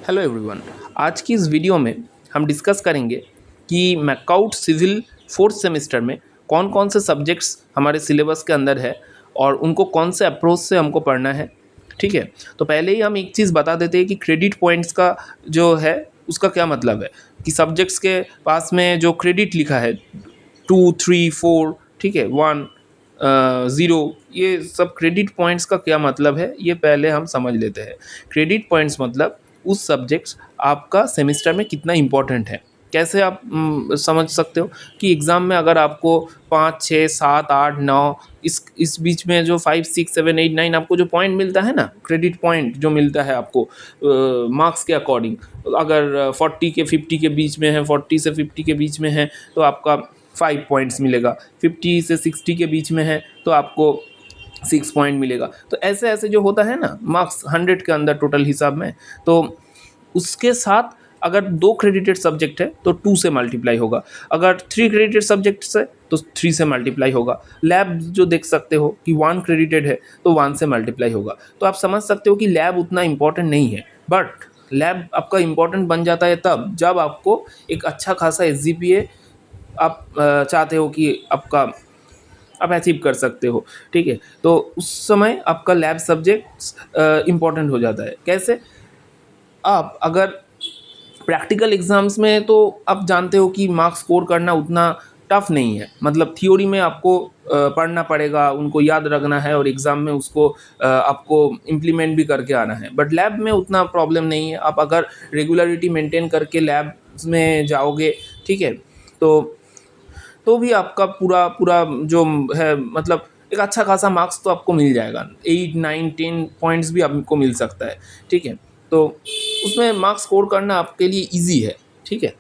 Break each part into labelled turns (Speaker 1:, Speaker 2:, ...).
Speaker 1: Hello everyone. आज की इस वीडियो में हम डिस्कस करेंगे कि मैकआउट सिविल फोर्थ सेमेस्टर में कौन कौन से सब्जेक्ट्स हमारे सिलेबस के अंदर है और उनको कौन से अप्रोच से हमको पढ़ना है। ठीक है, तो पहले ही हम एक चीज़ बता देते हैं कि क्रेडिट पॉइंट्स का जो है उसका क्या मतलब है। कि सब्जेक्ट्स के पास में जो क्रेडिट लिखा है 2, 3, 4, ठीक है, 1, 0, ये सब क्रेडिट पॉइंट्स का क्या मतलब है ये पहले हम समझ लेते हैं। क्रेडिट पॉइंट्स मतलब उस सब्जेक्ट्स आपका सेमेस्टर में कितना इम्पोर्टेंट है। कैसे आप समझ सकते हो कि एग्ज़ाम में अगर आपको 5, 6, 7, 8, 9 इस बीच में जो 5, 6, 7, 8, 9 आपको जो पॉइंट मिलता है ना, क्रेडिट पॉइंट जो मिलता है आपको मार्क्स के अकॉर्डिंग, अगर 40 के 50 के बीच में है, 40 से 50 के बीच में है तो आपका 5 पॉइंट्स मिलेगा, 50 से 60 के बीच में है तो आपको 6 पॉइंट मिलेगा। तो ऐसे ऐसे जो होता है ना मार्क्स 100 के अंदर टोटल हिसाब में, तो उसके साथ अगर 2 क्रेडिटेड सब्जेक्ट है तो 2 से मल्टीप्लाई होगा, अगर 3 क्रेडिटेड सब्जेक्ट्स है तो 3 से मल्टीप्लाई होगा। लैब जो देख सकते हो कि 1 क्रेडिटेड है तो 1 से मल्टीप्लाई होगा। तो आप समझ सकते हो कि लैब उतना इंपॉर्टेंट नहीं है, बट लैब आपका इंपॉर्टेंट बन जाता है तब जब आपको एक अच्छा खासा SGPA आप चाहते हो कि आप अचीव कर सकते हो। ठीक है, तो उस समय आपका लैब सब्जेक्ट इम्पॉर्टेंट हो जाता है। कैसे? आप अगर प्रैक्टिकल एग्जाम्स में तो आप जानते हो कि मार्क्स स्कोर करना उतना टफ नहीं है, मतलब थियोरी में आपको पढ़ना पड़ेगा, उनको याद रखना है और एग्ज़ाम में उसको आपको इम्प्लीमेंट भी करके आना है। बट लैब में उतना प्रॉब्लम नहीं है, आप अगर रेगुलरिटी मेंटेन करके लैब में जाओगे, ठीक है, तो भी आपका पूरा पूरा जो है, मतलब एक अच्छा खासा मार्क्स तो आपको मिल जाएगा, 8, 9, 10 पॉइंट्स भी आपको मिल सकता है। ठीक है, तो उसमें मार्क्स स्कोर करना आपके लिए इजी है। ठीक है,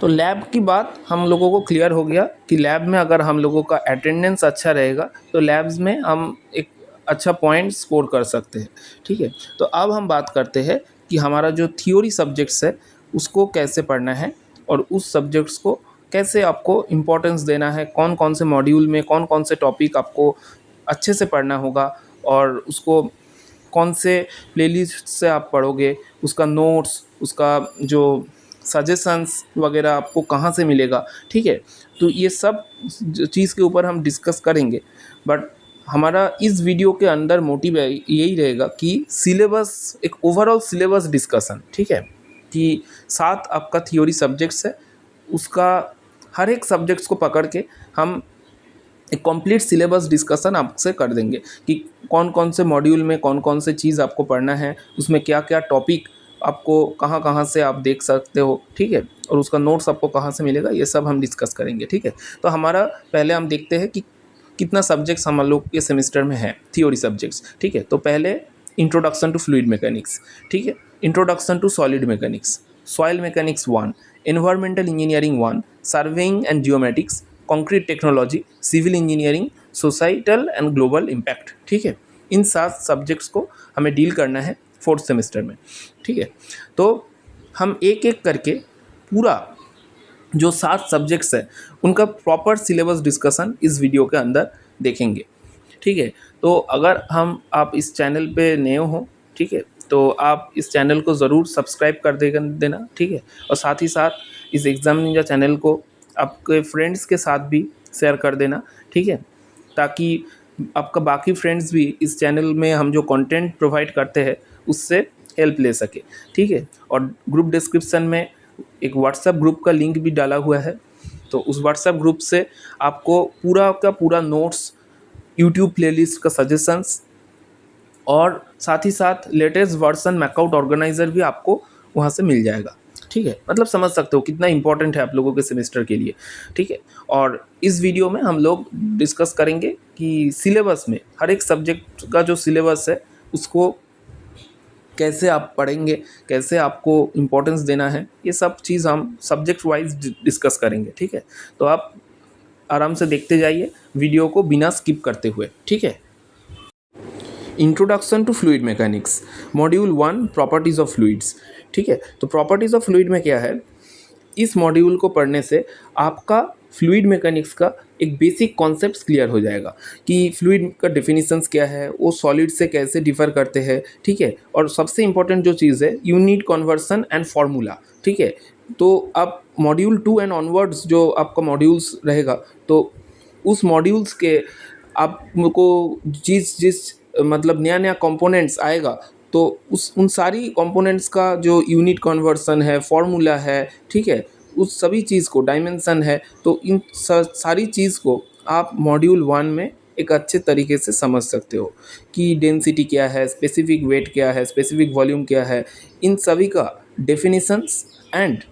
Speaker 1: तो लैब की बात हम लोगों को क्लियर हो गया कि लैब में अगर हम लोगों का अटेंडेंस अच्छा रहेगा तो लैब्स में हम एक अच्छा पॉइंट स्कोर कर सकते हैं। ठीक है, तो अब हम बात करते हैं कि हमारा जो थियोरी सब्जेक्ट्स है उसको कैसे पढ़ना है और उस सब्जेक्ट्स को कैसे आपको इम्पोर्टेंस देना है, कौन कौन से मॉड्यूल में कौन कौन से टॉपिक आपको अच्छे से पढ़ना होगा और उसको कौन से प्लेलिस्ट से आप पढ़ोगे, उसका नोट्स, उसका जो सजेशंस वगैरह आपको कहाँ से मिलेगा। ठीक है, तो ये सब चीज़ के ऊपर हम डिस्कस करेंगे। बट हमारा इस वीडियो के अंदर मोटिव यही रहेगा कि सिलेबस, एक ओवरऑल सिलेबस डिस्कशन। ठीक है, कि 7 आपका थियोरी सब्जेक्ट्स है, उसका हर एक सब्जेक्ट्स को पकड़ के हम एक कंप्लीट सिलेबस डिस्कशन आपसे कर देंगे कि कौन कौन से मॉड्यूल में कौन कौन से चीज़ आपको पढ़ना है, उसमें क्या क्या टॉपिक आपको कहाँ कहाँ से आप देख सकते हो। ठीक है, और उसका नोट्स आपको कहाँ से मिलेगा, ये सब हम डिस्कस करेंगे। ठीक है, तो हमारा पहले हम देखते हैं कि कितना सब्जेक्ट्स हम लोग के सेमेस्टर में है थियोरी सब्जेक्ट्स। ठीक है, तो पहले इंट्रोडक्शन टू फ्लूइड मैकेनिक्स। ठीक है, introduction to solid mechanics, soil mechanics 1, environmental engineering 1, surveying and geomatics, concrete technology, civil engineering, societal and global impact. ठीक है, इन 7 सब्जेक्ट्स को हमें डील करना है फोर्थ सेमेस्टर में। ठीक है, तो हम एक एक करके पूरा जो 7 सब्जेक्ट्स है उनका प्रॉपर सिलेबस डिस्कशन इस वीडियो के अंदर देखेंगे। ठीक है, तो अगर आप इस चैनल पे नए हो, ठीक है, तो आप इस चैनल को ज़रूर सब्सक्राइब कर देना। ठीक है, और साथ ही साथ इस एग्ज़ाम निंजा चैनल को आपके फ्रेंड्स के साथ भी शेयर कर देना। ठीक है, ताकि आपका बाकी फ्रेंड्स भी इस चैनल में हम जो कंटेंट प्रोवाइड करते हैं उससे हेल्प ले सके। ठीक है, और ग्रुप डिस्क्रिप्शन में एक व्हाट्सएप ग्रुप का लिंक भी डाला हुआ है, तो उस व्हाट्सएप ग्रुप से आपको पूरा का पूरा नोट्स, यूट्यूब प्लेलिस्ट का सजेशंस और साथ ही साथ लेटेस्ट वर्जन मैकआउट ऑर्गेनाइज़र भी आपको वहाँ से मिल जाएगा। ठीक है, मतलब समझ सकते हो कितना इंपॉर्टेंट है आप लोगों के सेमेस्टर के लिए। ठीक है, और इस वीडियो में हम लोग डिस्कस करेंगे कि सिलेबस में हर एक सब्जेक्ट का जो सिलेबस है उसको कैसे आप पढ़ेंगे, कैसे आपको इम्पोर्टेंस देना है, ये सब चीज़ हम सब्जेक्ट वाइज डिस्कस करेंगे। ठीक है, तो आप आराम से देखते जाइए वीडियो को बिना स्किप करते हुए। ठीक है, introduction to fluid mechanics, module 1, properties of fluids. ठीक है, तो प्रॉपर्टीज़ ऑफ फ्लूइड में क्या है, इस मॉड्यूल को पढ़ने से आपका फ्लूइड मैकेनिक्स का एक बेसिक कॉन्सेप्ट्स क्लियर हो जाएगा कि फ्लूइड का डेफिनेशंस क्या है, वो सॉलिड से कैसे डिफर करते हैं, ठीक है। और सबसे इंपॉर्टेंट जो चीज़ है, यूनिट कन्वर्सन एंड फार्मूला, ठीक है। तो आप मॉड्यूल 2 एंड ऑनवर्ड्स जो आपका मॉड्यूल्स रहेगा, तो उस मॉड्यूल्स के आपको जिस जिस मतलब नया नया कंपोनेंट्स आएगा, तो उस उन सारी कंपोनेंट्स का जो यूनिट कन्वर्सन है, फार्मूला है, ठीक है, उस सभी चीज़ को डायमेंशन है, तो इन सारी चीज़ को आप मॉड्यूल 1 में एक अच्छे तरीके से समझ सकते हो कि डेंसिटी क्या है, स्पेसिफिक वेट क्या है, स्पेसिफिक वॉल्यूम क्या है, इन सभी का definitions and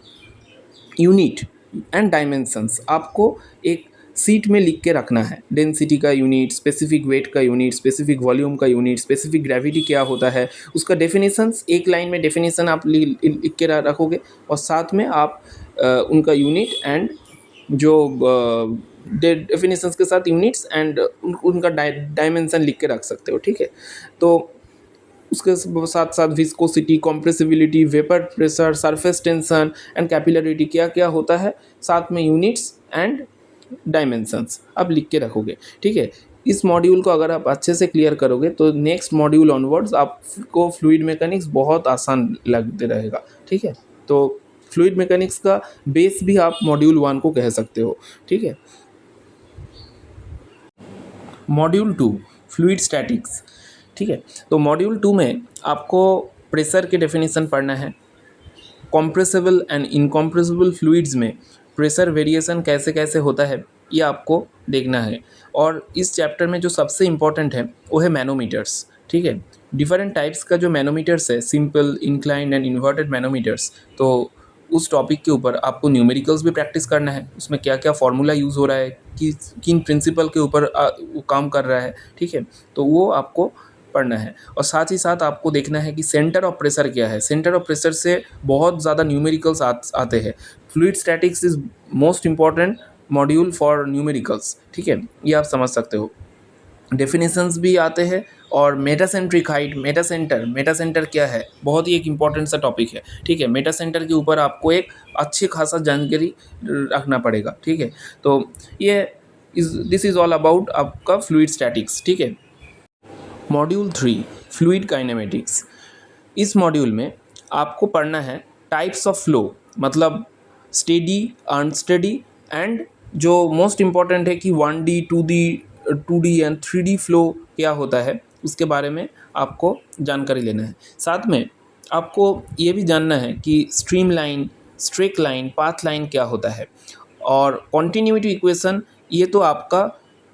Speaker 1: unit and dimensions आपको एक सीट में लिख के रखना है। डेंसिटी का यूनिट, स्पेसिफिक वेट का यूनिट, स्पेसिफिक वॉल्यूम का यूनिट, स्पेसिफिक ग्रेविटी क्या होता है, उसका डेफिनेशंस एक लाइन में डेफिनेशन आप लिख के रखोगे, और साथ में आप उनका यूनिट एंड जो डेफिनेशंस के साथ यूनिट्स एंड उनका डायमेंशन लिख के रख सकते हो, ठीक है। तो उसके साथ साथ viscosity, compressibility, vapour pressure, surface tension and capillarity क्या क्या होता है, साथ में यूनिट्स एंड डायमेंशंस आप लिख के रखोगे, ठीक है। इस मॉड्यूल को अगर आप अच्छे से क्लियर करोगे तो नेक्स्ट मॉड्यूल ऑनवर्ड्स आपको फ्लूइड मैकेनिक्स बहुत आसान लगते रहेगा, ठीक है। तो फ्लूइड मैकेनिक्स का बेस भी आप मॉड्यूल 1 को कह सकते हो, ठीक है। मॉड्यूल 2 फ्लूइड स्टैटिक्स, ठीक है। तो मॉड्यूल 2 में आपको प्रेशर के डेफिनेशन पढ़ना है। कॉम्प्रेसिबल एंड इनकॉम्प्रेसिबल फ्लूइड्स में प्रेशर वेरिएशन कैसे कैसे होता है, ये आपको देखना है। और इस चैप्टर में जो सबसे इम्पॉर्टेंट है वो है मैनोमीटर्स, ठीक है। डिफरेंट टाइप्स का जो मैनोमीटर्स है, simple, inclined and inverted manometers, तो उस टॉपिक के ऊपर आपको न्यूमेरिकल्स भी प्रैक्टिस करना है, उसमें क्या क्या फार्मूला यूज़ हो रहा है, कि किन प्रिंसिपल के ऊपर वो काम कर रहा है, ठीक है। तो वो आपको पढ़ना है। और साथ ही साथ आपको देखना है कि सेंटर ऑफ प्रेशर क्या है। सेंटर ऑफ प्रेशर से बहुत ज़्यादा न्यूमेरिकल्स आते हैं। Fluid statics is most important module for numericals, ठीक है, ये आप समझ सकते हो। डेफिनेशंस भी आते हैं। और मेटासेंट्रिक हाइट, मेटासेंटर क्या है, बहुत ही एक इम्पॉर्टेंट सा टॉपिक है, ठीक है। मेटासेंटर के ऊपर आपको एक अच्छी खासा जानकारी रखना पड़ेगा, ठीक है। तो ये दिस इज़ ऑल अबाउट आपका फ्लूइड स्टैटिक्स, ठीक है। Module 3 fluid kinematics. इस मॉड्यूल में आपको पढ़ना है टाइप्स ऑफ फ्लो, मतलब स्टेडी, अनस्टेडी एंड जो मोस्ट इम्पॉर्टेंट है कि 1D, 2D and 3D flow क्या होता है, उसके बारे में आपको जानकारी लेना है। साथ में आपको ये भी जानना है कि stream line, streak line, path line क्या होता है। और कॉन्टीन्यूटी इक्वेशन, ये तो आपका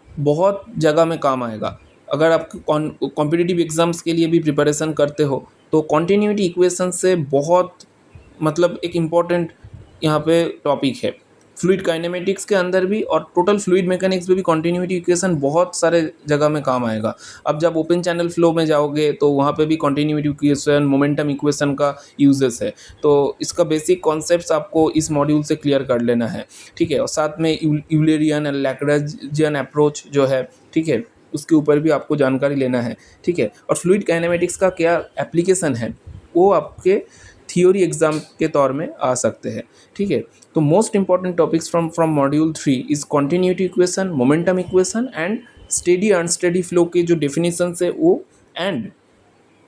Speaker 1: बहुत जगह में काम आएगा। अगर आप कॉम्पिटिटिव एग्ज़ाम्स के लिए भी प्रिपरेशन करते हो, तो कॉन्टीन्यूटी इक्वेशन से बहुत मतलब एक इम्पॉर्टेंट यहाँ पे टॉपिक है। फ्लूइड काइनेमेटिक्स के अंदर भी और टोटल फ्लूइड मैकेनिक्स में भी कॉन्टीन्यूटी इक्वेशन बहुत सारे जगह में काम आएगा। अब जब ओपन चैनल फ्लो में जाओगे तो वहाँ पे भी कॉन्टीन्यूटी इक्वेशन, मोमेंटम इक्वेशन का यूजेस है। तो इसका बेसिक कॉन्सेप्ट्स आपको इस मॉड्यूल से क्लियर कर लेना है, ठीक है। और साथ में यूलेरियन एंड लैग्रेंजियन अप्रोच जो है, ठीक है, उसके ऊपर भी आपको जानकारी लेना है, ठीक है। और फ्लूइड काइनेमेटिक्स का क्या एप्लीकेशन है, वो आपके थियोरी एग्जाम के तौर में आ सकते हैं, ठीक है। तो most important topics from module 3 is continuity equation, momentum equation and steady unsteady flow के जो डेफिनेशन है वो, and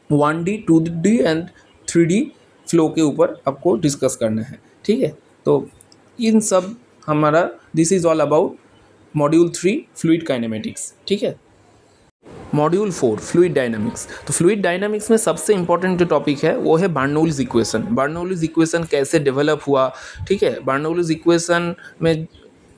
Speaker 1: 1D, 2D and 3D flow के ऊपर आपको डिस्कस करना है, ठीक है। तो इन सब हमारा this is all about module 3 fluid kinematics, ठीक है। Module 4 fluid dynamics. तो फ्लूइड डायनामिक्स में सबसे इंपॉर्टेंट जो टॉपिक है वो है बर्नौलीज इक्वेशन। बर्नौलीज इक्वेशन कैसे डेवलप हुआ, ठीक है। बर्नौलीज इक्वेशन में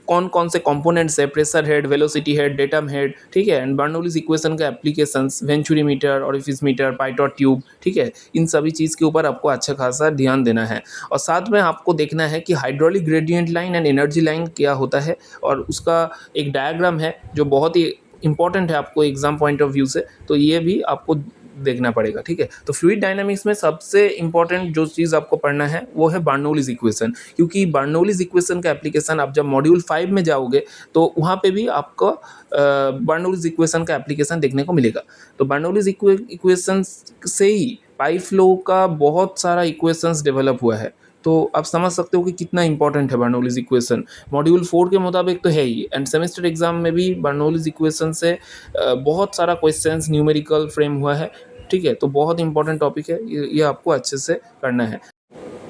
Speaker 1: कौन कौन से कंपोनेंट्स है, pressure head, velocity head, datum head, ठीक है। एंड बर्नौलीज इक्वेशन का applications, venturimeter, orifice meter, pitot tube, ठीक है। इन सभी चीज़ के ऊपर आपको अच्छा खासा ध्यान देना है। और साथ में आपको देखना है कि hydraulic gradient line and energy line क्या होता है, और उसका एक डायग्राम है जो बहुत ही इंपॉर्टेंट है आपको एग्जाम पॉइंट ऑफ व्यू से, तो ये भी आपको देखना पड़ेगा, ठीक है। तो फ्लूइड डायनामिक्स में सबसे इंपॉर्टेंट जो चीज़ आपको पढ़ना है वो है बर्नौलीज इक्वेशन, क्योंकि बर्नौलीज इक्वेशन का एप्लीकेशन आप जब मॉड्यूल 5 में जाओगे तो वहाँ पे भी आपको बर्नौलीज इक्वेशन का एप्लीकेशन देखने को मिलेगा। तो बर्नौलीज इक्वेशन से ही पाइप फ्लो का बहुत सारा इक्वेशंस डेवलप हुआ है, तो आप समझ सकते हो कि कितना इंपॉर्टेंट है बर्नौलीज इक्वेशन। मॉड्यूल 4 के मुताबिक तो है ही, एंड सेमेस्टर एग्जाम में भी बर्नौलीज इक्वेशन से बहुत सारा क्वेश्चंस न्यूमेरिकल फ्रेम हुआ है, ठीक है। तो बहुत इंपॉर्टेंट टॉपिक है, ये आपको अच्छे से करना है।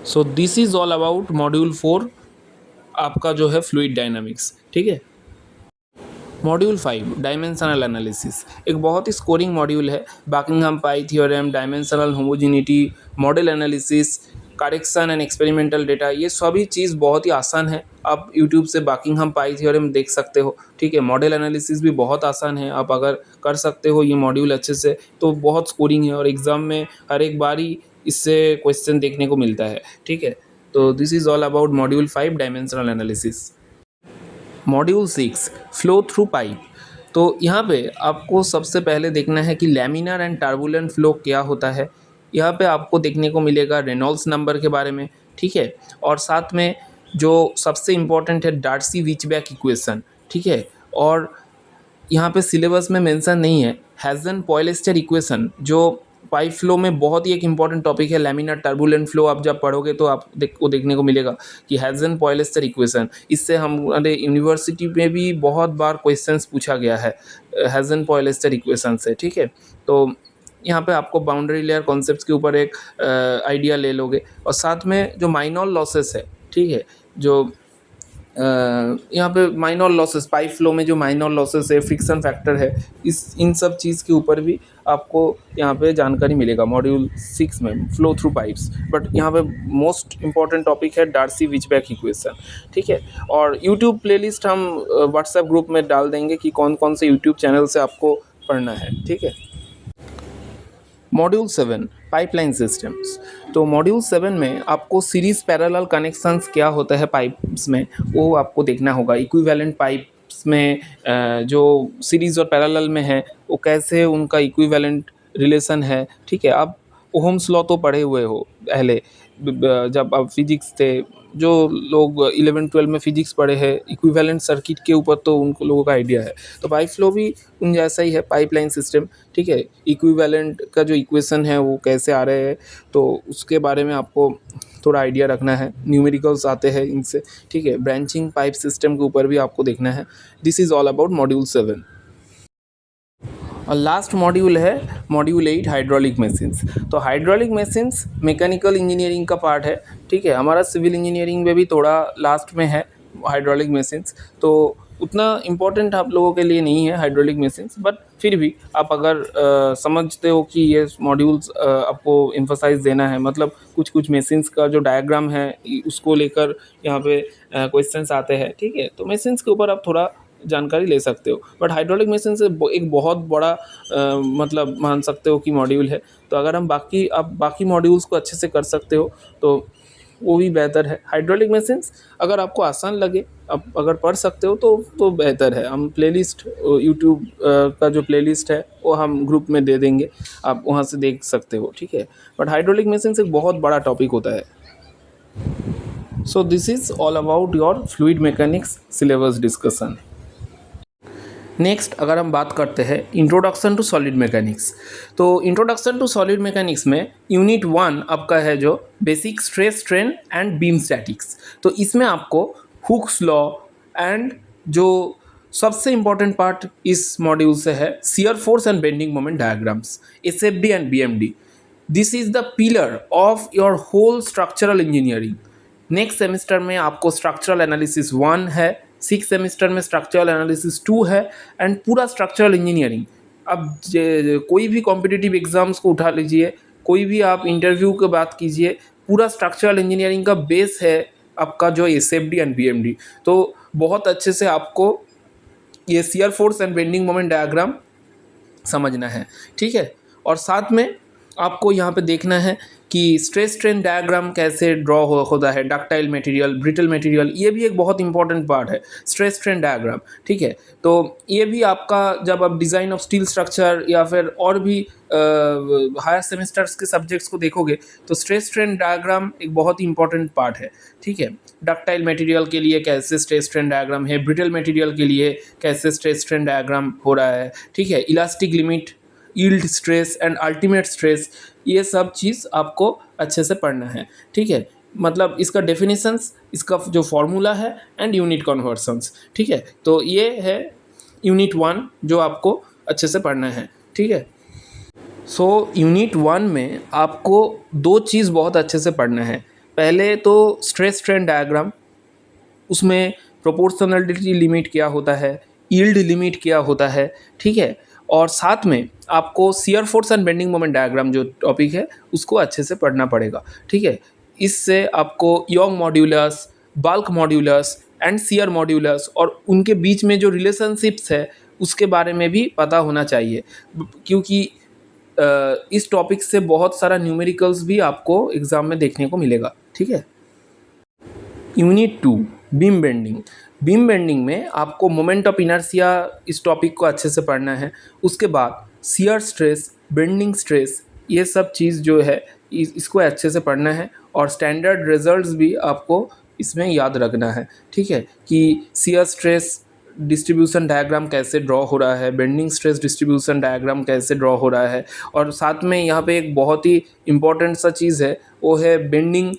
Speaker 1: So this is all about module 4 आपका जो है फ्लूइड डायनामिक्स, ठीक है। मॉड्यूल 5 डायमेंशनल एनालिसिस एक बहुत ही स्कोरिंग मॉड्यूल है। Buckingham pi theorem, dimensional homogeneity, model analysis, correction and experimental data, ये सभी चीज़ बहुत ही आसान है। आप यूट्यूब से बकिंघम पाई थ्योरम देख सकते हो, ठीक है। मॉडल एनालिसिस भी बहुत आसान है, आप अगर कर सकते हो ये मॉड्यूल अच्छे से तो बहुत स्कोरिंग है, और एग्ज़ाम में हर एक बार ही इससे क्वेश्चन देखने को मिलता है, ठीक है। तो this is all about module 5 dimensional analysis. Module 6 flow through pipe. तो यहाँ पे आपको सबसे पहले देखना है कि लैमिनार एंड टर्बुलेंट फ्लो क्या होता है। यहाँ पे आपको देखने को मिलेगा रेनॉल्ड्स नंबर के बारे में, ठीक है। और साथ में जो सबसे इम्पोर्टेंट है डार्सी विचबैक इक्वेशन, ठीक है। और यहाँ पे सिलेबस में मेंशन नहीं है हैज़न पॉयलेस्टर इक्वेशन, जो पाइप फ्लो में बहुत ही एक इंपॉर्टेंट टॉपिक है। लैमिनार टर्बुलेंट फ्लो आप जब पढ़ोगे तो आप देखने को मिलेगा कि हैज़न पॉयलेस्टर इक्वेशन, इससे हमारे यूनिवर्सिटी में भी बहुत बार क्वेश्चंस पूछा गया है हैज़न पॉयलेस्टर इक्वेशन से, ठीक है। तो यहाँ पे आपको बाउंड्री लेयर कॉन्सेप्ट्स के ऊपर एक आइडिया ले लोगे, और साथ में जो माइनर लॉसेस है, ठीक है, जो यहाँ पे माइनर लॉसेस पाइप फ्लो में जो माइनर लॉसेस है, फ्रिक्शन फैक्टर है, इन सब चीज़ के ऊपर भी आपको यहाँ पे जानकारी मिलेगा मॉड्यूल 6 में फ्लो थ्रू पाइप्स। बट यहाँ पे मोस्ट इंपॉर्टेंट टॉपिक है डार्सी विचबैक इक्वेशन, ठीक है। और यूट्यूब प्लेलिस्ट हम व्हाट्सएप ग्रुप में डाल देंगे कि कौन कौन से यूट्यूब चैनल से आपको पढ़ना है, ठीक है। Module 7 pipeline systems. तो मॉड्यूल 7 में आपको सीरीज पैरेलल कनेक्शंस क्या होता है पाइप्स में, वो आपको देखना होगा। इक्विवेलेंट पाइप्स में जो सीरीज और पैरेलल में है वो कैसे उनका इक्विवेलेंट रिलेशन है, ठीक है। आप ओहम्स लॉ तो पढ़े हुए हो पहले, जब आप फिजिक्स थे, जो लोग 11-12 में फिजिक्स पढ़े हैं इक्विवेलेंट सर्किट के ऊपर, तो उनको लोगों का आइडिया है। तो पाइप फ्लो भी उन जैसा ही है, पाइपलाइन सिस्टम, ठीक है। इक्विवेलेंट का जो इक्वेशन है वो कैसे आ रहे हैं, तो उसके बारे में आपको थोड़ा आइडिया रखना है। न्यूमेरिकल्स आते हैं इनसे, ठीक है। ब्रांचिंग पाइप सिस्टम के ऊपर भी आपको देखना है। This is all about module 7। और लास्ट मॉड्यूल है मॉड्यूल 8 हाइड्रोलिक मशीन्स। तो हाइड्रोलिक मशीन्स मैकेनिकल इंजीनियरिंग का पार्ट है, ठीक है। हमारा सिविल इंजीनियरिंग में भी थोड़ा लास्ट में है हाइड्रोलिक मशीन्स, तो उतना इम्पोर्टेंट आप लोगों के लिए नहीं है हाइड्रोलिक मशीन्स, बट फिर भी आप अगर समझते हो कि ये मॉड्यूल्स आपको एम्फसाइज देना है, मतलब कुछ कुछ मशीन्स का जो डायग्राम है उसको लेकर यहाँ पे क्वेश्चंस आते हैं, ठीक है। तो मशीन्स के ऊपर आप थोड़ा जानकारी ले सकते हो, बट हाइड्रोलिक मशीन से एक बहुत बड़ा मतलब मान सकते हो कि मॉड्यूल है। तो अगर हम आप बाकी मॉड्यूल्स को अच्छे से कर सकते हो तो वो भी बेहतर है। हाइड्रोलिक मशीन्स अगर आपको आसान लगे, आप अगर पढ़ सकते हो तो बेहतर है। हम प्लेलिस्ट यूट्यूब का जो प्लेलिस्ट है वो हम ग्रुप में दे देंगे, आप वहाँ से देख सकते हो, ठीक है। बट हाइड्रोलिक मशीन्स एक बहुत बड़ा टॉपिक होता है। So this is all about your fluid mechanics syllabus discussion. Next अगर हम बात करते हैं इंट्रोडक्शन टू सॉलिड मैकेनिक्स, तो इंट्रोडक्शन टू सॉलिड मैकेनिक्स में यूनिट 1 आपका है जो basic stress strain and beam statics. तो इसमें आपको हुक्स लॉ एंड जो सबसे इंपॉर्टेंट पार्ट इस मॉड्यूल से है shear force and bending moment diagrams, SFD and BMD. This is the pillar of your whole structural engineering. Next semester में आपको स्ट्रक्चरल एनालिसिस 1 है, 6 सेमेस्टर में स्ट्रक्चरल एनालिसिस 2 है, एंड पूरा स्ट्रक्चरल इंजीनियरिंग। अब कोई भी कॉम्पिटिटिव एग्जाम्स को उठा लीजिए, कोई भी आप इंटरव्यू की बात कीजिए, पूरा स्ट्रक्चरल इंजीनियरिंग का बेस है आपका जो एसएफडी एंड बीएमडी। तो बहुत अच्छे से आपको ये shear force and bending moment diagram समझना है, ठीक है। और साथ में आपको यहाँ पे देखना है कि स्ट्रेस स्ट्रेन डायग्राम कैसे ड्रॉ होता है, डक्टाइल मटेरियल, ब्रिटल मटेरियल, ये भी एक बहुत इंपॉर्टेंट पार्ट है स्ट्रेस स्ट्रेन डायग्राम, ठीक है। तो ये भी आपका जब आप डिज़ाइन ऑफ स्टील स्ट्रक्चर या फिर और भी हायर सेमेस्टर्स के सब्जेक्ट्स को देखोगे तो स्ट्रेस स्ट्रेन डायग्राम एक बहुत ही इंपॉर्टेंट पार्ट है, ठीक है। डक्टाइल मटेरियल के लिए कैसे स्ट्रेस स्ट्रेन डायग्राम है, ब्रिटल मटेरियल के लिए कैसे स्ट्रेस स्ट्रेन डायग्राम हो रहा है, ठीक है। Elastic limit, yield stress and ultimate stress, ये सब चीज़ आपको अच्छे से पढ़ना है, ठीक है। मतलब इसका डेफिनेशंस, इसका जो फॉर्मूला है एंड यूनिट कन्वर्सन्स, ठीक है। तो ये है यूनिट 1 जो आपको अच्छे से पढ़ना है, ठीक है। सो यूनिट 1 में आपको दो चीज़ बहुत अच्छे से पढ़ना है। पहले तो स्ट्रेस स्ट्रेन डायग्राम, उसमें प्रोपोर्शनलिटी लिमिट क्या होता है, यील्ड लिमिट क्या होता है, ठीक है। और साथ में आपको shear force and bending moment diagram जो टॉपिक है उसको अच्छे से पढ़ना पड़ेगा, ठीक है। इससे आपको young modulus, bulk modulus and shear modulus और उनके बीच में जो रिलेशनशिप्स है उसके बारे में भी पता होना चाहिए, क्योंकि इस टॉपिक से बहुत सारा न्यूमेरिकल्स भी आपको एग्ज़ाम में देखने को मिलेगा, ठीक है। Unit 2 beam bending. Beam bending में आपको मोमेंट ऑफ इनर्शिया इस टॉपिक को अच्छे से पढ़ना है। उसके बाद शियर स्ट्रेस, बेंडिंग स्ट्रेस, ये सब चीज़ जो है इसको अच्छे से पढ़ना है और स्टैंडर्ड रिजल्ट्स भी आपको इसमें याद रखना है, ठीक है। कि शियर स्ट्रेस डिस्ट्रीब्यूशन डायग्राम कैसे ड्रॉ हो रहा है, बेंडिंग स्ट्रेस डिस्ट्रीब्यूशन डायग्राम कैसे ड्रॉ हो रहा है, और साथ में यहाँ पे एक बहुत ही इम्पॉर्टेंट सा चीज़ है, वो है बेंडिंग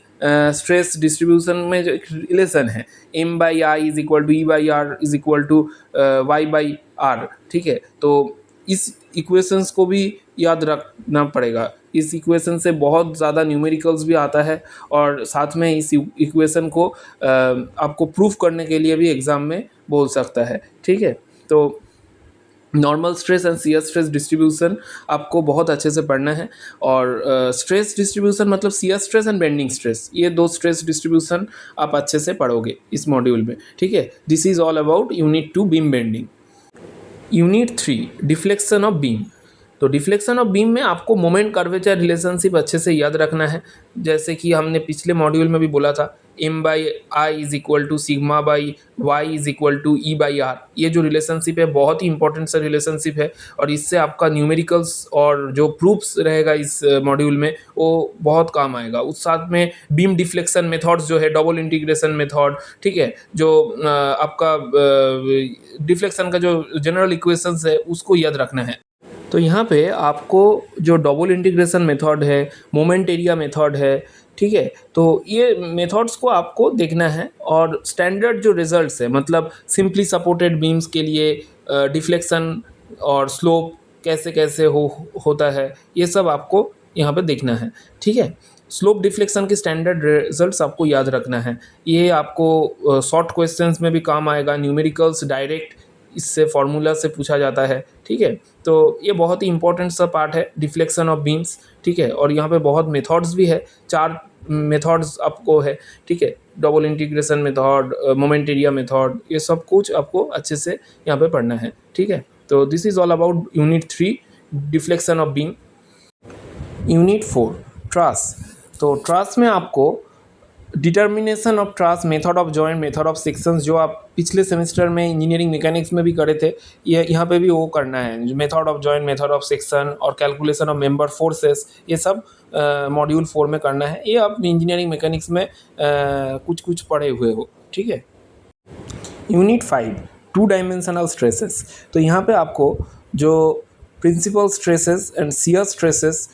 Speaker 1: स्ट्रेस डिस्ट्रीब्यूशन में जो एक रिलेशन है, M by I is equal to E by R is equal to Y by R, ठीक है। तो इस इक्वेशंस को भी याद रखना पड़ेगा। इस इक्वेशन से बहुत ज़्यादा न्यूमेरिकल्स भी आता है और साथ में इस इक्वेशन को आपको प्रूफ करने के लिए भी एग्ज़ाम में बोल सकता है, ठीक है। तो normal stress and shear stress distribution आपको बहुत अच्छे से पढ़ना है। और स्ट्रेस डिस्ट्रीब्यूशन मतलब shear stress and bending stress, ये दो स्ट्रेस डिस्ट्रीब्यूशन आप अच्छे से पढ़ोगे इस मॉड्यूल में, ठीक है। This is all about unit 2 beam bending. Unit 3 deflection of beam. तो डिफ्लेक्शन ऑफ बीम में आपको मोमेंट कर्वेचर रिलेशनशिप अच्छे से याद रखना है। जैसे कि हमने पिछले मॉड्यूल में भी बोला था, M by I is equal to sigma by Y is equal to E by R. ये जो रिलेशनशिप है बहुत ही इंपॉर्टेंट सा रिलेशनशिप है और इससे आपका न्यूमेरिकल्स और जो प्रूफ्स रहेगा इस मॉड्यूल में वो बहुत काम आएगा। उस साथ में बीम डिफ्लेक्शन मेथड्स जो है, डबल इंटीग्रेशन मेथड, ठीक है, जो आपका डिफ्लेक्शन का जो जनरल इक्वेशंस है उसको याद रखना है। तो यहाँ पे आपको जो डबल इंटीग्रेशन मेथड है, मोमेंट एरिया मेथड है, ठीक है, तो ये मेथड्स को आपको देखना है। और स्टैंडर्ड जो रिजल्ट्स है, मतलब सिंपली सपोर्टेड बीम्स के लिए डिफ्लेक्शन और स्लोप कैसे कैसे होता है, ये सब आपको यहाँ पे देखना है, ठीक है। स्लोप डिफ्लेक्शन के स्टैंडर्ड रिजल्ट्स आपको याद रखना है। ये आपको शॉर्ट क्वेश्चंस में भी काम आएगा, न्यूमेरिकल्स डायरेक्ट इससे फार्मूला से पूछा जाता है, ठीक है। तो ये बहुत ही इंपॉर्टेंट सा पार्ट है डिफ्लेक्शन ऑफ बीम्स, ठीक है। और यहाँ पे बहुत मेथड्स भी है, 4 मेथड्स आपको है, ठीक है। Double integration method, moment area method, ये सब कुछ आपको अच्छे से यहाँ पे पढ़ना है, ठीक है। तो this is all about unit 3 deflection of beam. Unit 4 ट्रास। तो ट्रास में आपको determination of ट्रास, method of joint, method of sections, जो आप पिछले सेमेस्टर में इंजीनियरिंग मैकेनिक्स में भी करे थे, ये यहाँ पे भी वो करना है। Method of joint, method of section और कैलकुलेशन ऑफ मेंबर फोर्सेस, ये सब मॉड्यूल 4 में करना है। ये आप इंजीनियरिंग मैकेनिक्स में कुछ कुछ पढ़े हुए हो, ठीक है। Unit 5 two dimensional stresses. तो यहाँ पे आपको जो principal stresses and shear stresses,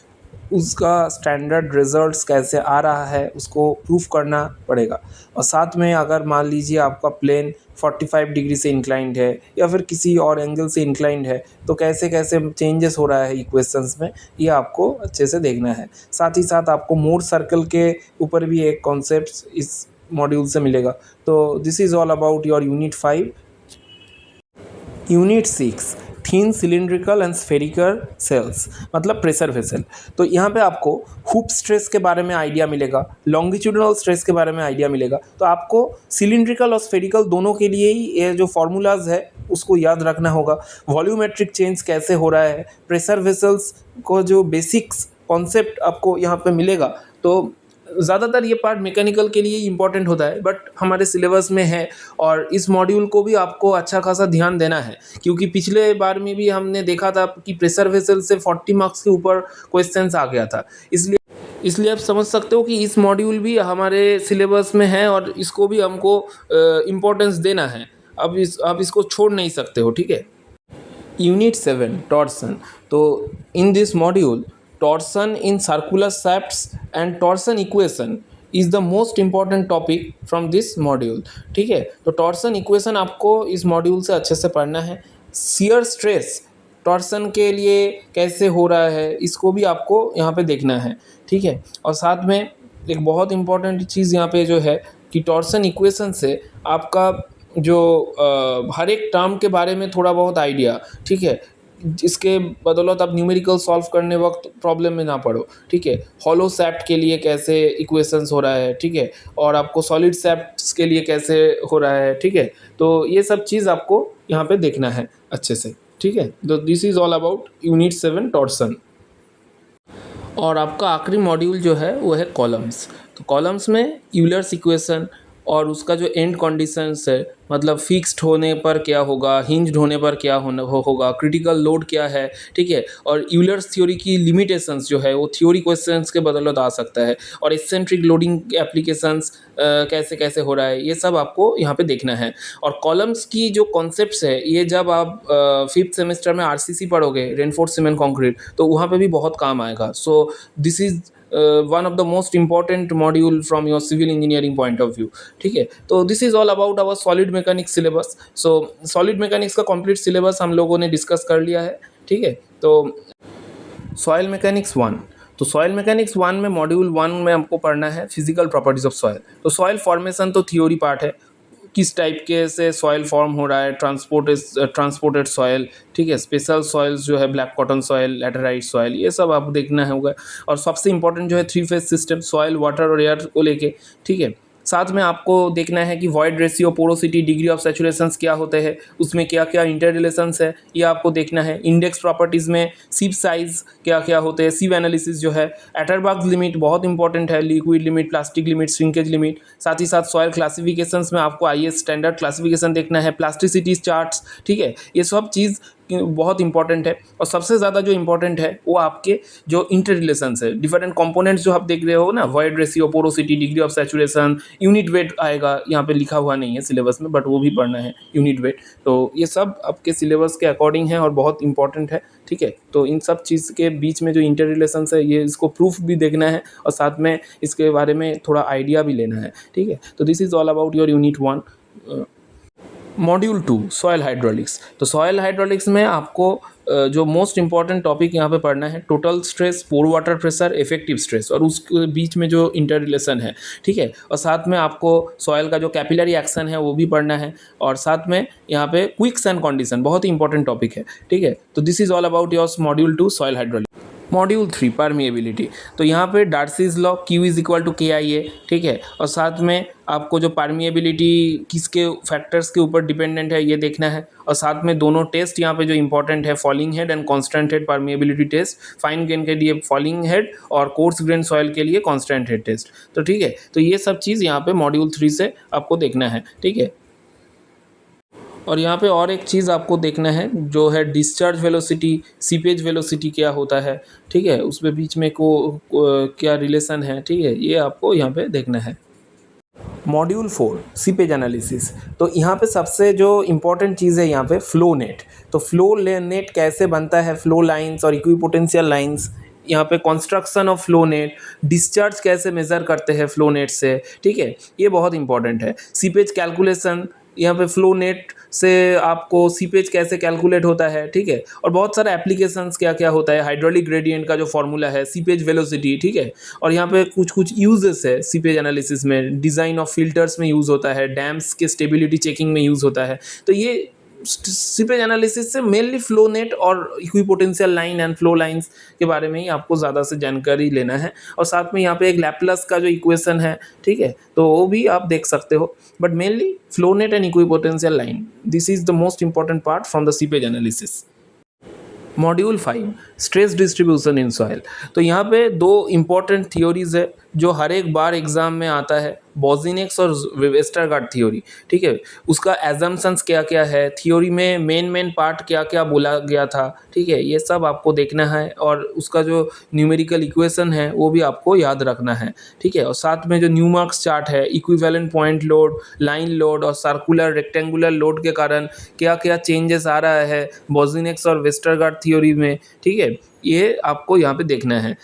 Speaker 1: उसका स्टैंडर्ड रिजल्ट्स कैसे आ रहा है उसको प्रूफ करना पड़ेगा। और साथ में अगर मान लीजिए आपका प्लेन 45 डिग्री से इंक्लाइंड है या फिर किसी और एंगल से इंक्लाइंड है, तो कैसे कैसे चेंजेस हो रहा है इक्वेशंस में, ये आपको अच्छे से देखना है। साथ ही साथ आपको मोर सर्कल के ऊपर भी एक कॉन्सेप्ट इस मॉड्यूल से मिलेगा। तो this is all about your unit 5। Unit 6 thin cylindrical and spherical shells, मतलब प्रेशर वेसल। तो यहाँ पे आपको हुप स्ट्रेस के बारे में आइडिया मिलेगा, लॉन्गिट्यूडनल स्ट्रेस के बारे में आइडिया मिलेगा। तो आपको सिलिंड्रिकल और स्फेरिकल दोनों के लिए ही ये जो फार्मूलाज है उसको याद रखना होगा। वॉल्यूमेट्रिक चेंज कैसे हो रहा है, प्रेशर वेसल्स को जो बेसिक्स कॉन्सेप्ट आपको यहाँ पे मिलेगा। तो ज़्यादातर ये पार्ट मैकेनिकल के लिए इंपॉर्टेंट होता है, बट हमारे सिलेबस में है और इस मॉड्यूल को भी आपको अच्छा खासा ध्यान देना है, क्योंकि पिछले बार में भी हमने देखा था कि प्रेशर वेसल से 40 मार्क्स के ऊपर क्वेश्चंस आ गया था। इसलिए आप समझ सकते हो कि इस मॉड्यूल भी हमारे सिलेबस में है और इसको भी हमको इम्पोर्टेंस देना है। अब आप इसको छोड़ नहीं सकते हो, ठीक है। Unit 7 torsion. तो in this module torsion in circular shafts and torsion equation is the most important topic from this module. ठीक है, तो टॉर्सन इक्वेशन आपको इस मॉड्यूल से अच्छे से पढ़ना है। शियर स्ट्रेस टॉर्सन के लिए कैसे हो रहा है इसको भी आपको यहाँ पे देखना है। ठीक है, और साथ में एक बहुत इम्पॉर्टेंट चीज़ यहाँ पे जो है कि टॉर्सन इक्वेशन से आपका जो हर एक टर्म के बारे में थोड़ा बहुत आइडिया, ठीक है, इसके बदौलत आप न्यूमेरिकल सॉल्व करने वक्त प्रॉब्लम में ना पड़ो। ठीक है, हॉलो सैप्ट के लिए कैसे इक्वेशंस हो रहा है, ठीक है, और आपको सॉलिड सैप्ट्स के लिए कैसे हो रहा है। ठीक है, तो ये सब चीज़ आपको यहाँ पे देखना है अच्छे से। ठीक है, तो this is all about unit 7 torsion. और आपका आखिरी मॉड्यूल जो है वो है कॉलम्स। तो कॉलम्स में यूलर्स इक्वेशन और उसका जो एंड कंडीशंस है, मतलब फिक्स्ड होने पर क्या होगा, हिंज्ड होने पर क्या होगा, क्रिटिकल लोड क्या है। ठीक है, और यूलर्स थ्योरी की लिमिटेशंस जो है वो थ्योरी क्वेश्चंस के बदौलत आ सकता है, और एक्सेंट्रिक लोडिंग एप्लीकेशंस कैसे कैसे हो रहा है, ये सब आपको यहाँ पे देखना है। और कॉलम्स की जो कॉन्सेप्ट्स है ये जब आप 5th सेमेस्टर में आरसीसी पढ़ोगे, रेनफोर्स सीमेंट कंक्रीट, तो वहाँ पे भी बहुत काम आएगा। So this is one of the most important module from your civil engineering point of view। ठीक है, तो this is all about our solid mechanics syllabus. So solid mechanics का कंप्लीट सिलेबस हम लोगों ने डिस्कस कर लिया है। ठीक है, तो सॉइल मैकेनिक्स 1, तो सॉइल मैकेनिक्स 1 में मॉड्यूल 1 में हमको पढ़ना है फिजिकल प्रॉपर्टीज ऑफ सॉइल। तो सॉइल फॉर्मेशन तो थ्योरी पार्ट है, किस टाइप के से सॉइल फॉर्म हो रहा है, ट्रांसपोर्टेड सॉइल, ठीक है, स्पेशल सॉइल्स जो है black cotton soil, laterite soil, ये सब आप देखना होगा। और सबसे इंपॉर्टेंट जो है 3 फेज सिस्टम सॉइल, वाटर और एयर को लेके। ठीक है, साथ में आपको देखना है कि void ratio, porosity, degree of saturations क्या होते हैं, उसमें क्या क्या इंटर रिलेशंस है, ये आपको देखना है। इंडेक्स प्रॉपर्टीज़ में सिप साइज़ क्या क्या होते हैं, सिव एनालिसिस जो है, एटरबर्ग लिमिट बहुत इंपॉर्टेंट है, liquid limit, plastic limit, shrinkage limit. साथ ही साथ सॉयल क्लासिफिकेशंस में आपको आईएस स्टैंडर्ड क्लासिफिकेशन देखना है, प्लास्टिसिटी चार्ट्स। ठीक है, ये सब चीज़ बहुत इंपॉर्टेंट है। और सबसे ज़्यादा जो इंपॉर्टेंट है वो आपके जो इंटर रिलेशंस है, डिफरेंट कंपोनेंट्स जो आप देख रहे हो ना, void ratio, porosity, degree of saturation, unit weight आएगा, यहाँ पे लिखा हुआ नहीं है सिलेबस में बट वो भी पढ़ना है, यूनिट वेट। तो ये सब आपके सिलेबस के अकॉर्डिंग है और बहुत इंपॉर्टेंट है। ठीक है, तो इन सब चीज़ के बीच में जो इंटर रिलेशंस है ये इसको प्रूफ भी देखना है और साथ में इसके बारे में थोड़ा आइडिया भी लेना है। ठीक है, तो this is all about your unit 1। Module 2 soil hydraulics. तो सॉयल हाइड्रोलिक्स में आपको जो मोस्ट इंपॉर्टेंट टॉपिक यहाँ पे पढ़ना है टोटल स्ट्रेस, पोर वाटर प्रेशर, इफेक्टिव स्ट्रेस और उसके बीच में जो इंटर रिलेशन है। ठीक है, और साथ में आपको सॉयल का जो कैपिलरी एक्शन है वो भी पढ़ना है, और साथ में यहाँ पे क्विक्स एंड कंडीशन बहुत ही इंपॉर्टेंट टॉपिक है। ठीक है, तो this is all about your module 2 soil hydraulics. Module 3 permeability. तो यहाँ पे Darcy's law, Q is equal to KIA। ठीक है, और साथ में आपको जो परमिएबिलिटी किसके फैक्टर्स के ऊपर डिपेंडेंट है ये देखना है, और साथ में दोनों टेस्ट यहाँ पे जो इंपॉर्टेंट है, falling head and constant head permeability test, fine grain के लिए फॉलिंग हेड और कोर्स ग्रेन सॉइल के लिए कांस्टेंट हेड टेस्ट। तो ठीक है, तो ये सब चीज़ यहाँ पे मॉड्यूल 3 से आपको देखना है। ठीक है, और यहाँ पे और एक चीज़ आपको देखना है जो है डिस्चार्ज वेलोसिटी, सीपेज वेलोसिटी क्या होता है। ठीक है, उसमें बीच में क्या रिलेशन है। ठीक है, ये आपको यहाँ पे देखना है। Module 4 seepage analysis. तो यहाँ पे सबसे जो इम्पोर्टेंट चीज़ है यहाँ पे फ्लो नेट। तो फ्लो नेट कैसे बनता है, फ्लो लाइंस और इक्विपोटेंशियल लाइंस, यहाँ पे construction of flow net, discharge कैसे मेज़र करते हैं फ्लो नेट से। ठीक है, ये बहुत इंपॉर्टेंट है। सीपेज कैलकुलेशन, यहाँ पे फ्लो नेट से आपको सीपेज कैसे कैलकुलेट होता है। ठीक है, और बहुत सारे एप्लीकेशंस क्या क्या होता है, हाइड्रोलिक ग्रेडियंट का जो फॉर्मूला है, सीपेज वेलोसिटी। ठीक है, और यहाँ पे कुछ कुछ यूजेस है सीपेज एनालिसिस में, डिज़ाइन ऑफ फिल्टर्स में यूज़ होता है, डैम्स के स्टेबिलिटी चेकिंग में यूज़ होता है। तो ये सीपेज एनालिसिस से मेनली फ्लो नेट और equipotential line and flow lines के बारे में ही आपको ज़्यादा से जानकारी लेना है, और साथ में यहाँ पे एक लैप्लास का जो इक्वेशन है, ठीक है, तो वो भी आप देख सकते हो, but mainly flow net and equipotential line, this is the most important part from the seepage analysis. Module 5 stress distribution in soil. तो यहाँ पे दो इम्पॉर्टेंट थियोरीज है जो हर एक बार एग्जाम में आता है, बॉजिनेक्स और वेस्टरगार्ड थ्योरी। ठीक है, उसका एजम्पशंस क्या क्या है, थ्योरी में मेन पार्ट क्या क्या बोला गया था। ठीक है, ये सब आपको देखना है, और उसका जो न्यूमेरिकल इक्वेशन है वो भी आपको याद रखना है। ठीक है, और साथ में जो न्यूमार्क्स चार्ट है, equivalent point load, line load और सर्कुलर रेक्टेंगुलर लोड के कारण क्या क्या चेंजेस आ रहा है बॉजिनेक्स और वेस्टरगार्ड थ्योरी में। ठीक है, ये आपको यहाँ पे देखना है।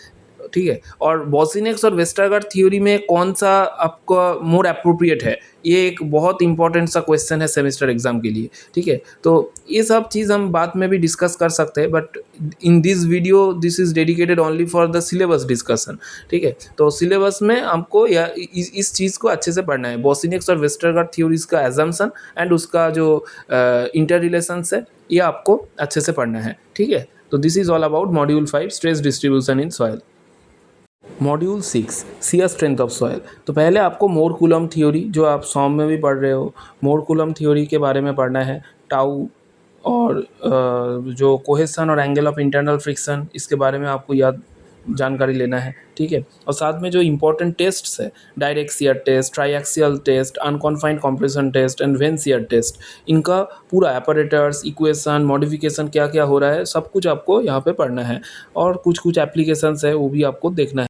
Speaker 1: ठीक है। और बॉसिनेक्स और वेस्टरगार्ड थ्योरी में कौन सा आपका मोर अप्रोप्रिएट है, ये एक बहुत इंपॉर्टेंट सा क्वेश्चन है सेमेस्टर एग्जाम के लिए, ठीक है। तो ये सब चीज़ हम बाद में भी डिस्कस कर सकते हैं, but in this video this is dedicated only for the syllabus discussion, ठीक है। तो सिलेबस में हमको या इस चीज़ को अच्छे से पढ़ना है, बॉसिनेक्स और वेस्टरगार्ड थ्योरीज का एजम्पशन एंड उसका जो इंटर रिलेशंस है, ये आपको अच्छे से पढ़ना है, ठीक है। तो this is all about module 5 stress distribution in soil. Module 6 shear strength of soil. तो पहले आपको मोर कूलम थ्योरी, जो आप सॉम में भी पढ़ रहे हो, मोर कूलम थ्योरी के बारे में पढ़ना है। टाउ और जो कोहेसन और एंगल ऑफ इंटरनल फ्रिक्शन, इसके बारे में आपको याद जानकारी लेना है, ठीक है। और साथ में जो इंपॉर्टेंट टेस्ट्स है, direct shear test, triaxial test, unconfined compression test and vane shear test, इनका पूरा एपरेटर्स, इक्वेशन, मॉडिफिकेशन क्या क्या हो रहा है, सब कुछ आपको यहाँ पे पढ़ना है। और कुछ कुछ एप्लीकेशंस है वो भी आपको देखना है।